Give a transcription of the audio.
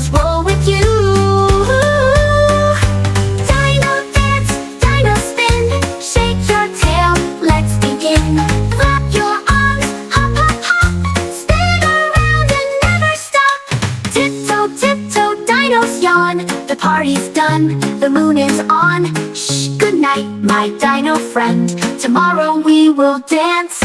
dinos roll with you. Dino dance, dino spin, shake your tail, let's begin. Flap your arms, hop, hop, hop, spin around and never stop. Tiptoe, tiptoe, dinos yawn, the party's done, the moon is on. Shh, good night, my dino friend, tomorrow we will dance.